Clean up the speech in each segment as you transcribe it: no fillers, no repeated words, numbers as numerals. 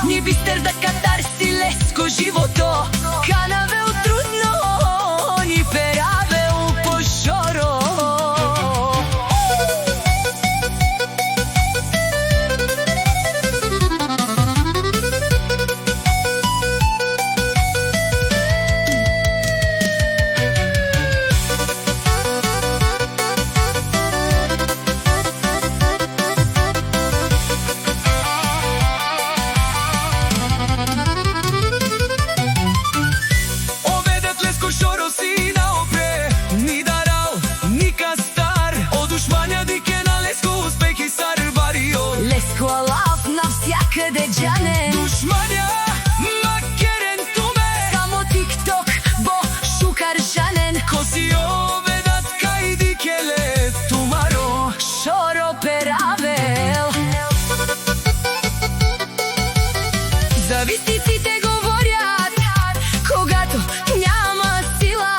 Ни бистер да катарси леско живото, канаве у трудно, ни пераве у пошоро. Навсякъде джане Душманя, макерен туме Само тикток, бо шукар жанен Коси оведат кајди келе тумаро Шоро перавел Завистниците говорят Когато няма сила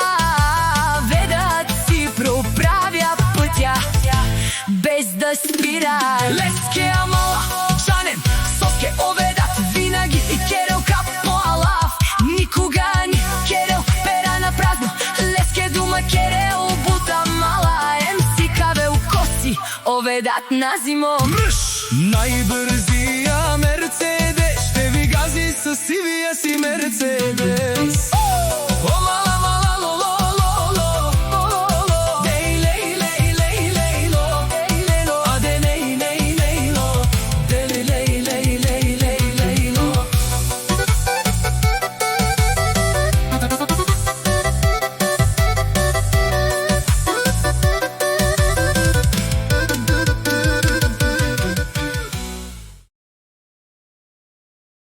Ведат си проправя пътя Без да спира Леске амала жанен Соске оведат винаги и керел кап по алав Никога ни керел пера на празно Леске дума керел бута мала МС кавел коси оведат на зимо Мрш! Најбрзија Мерцедес Ще ви гази със сивија си Мерцедес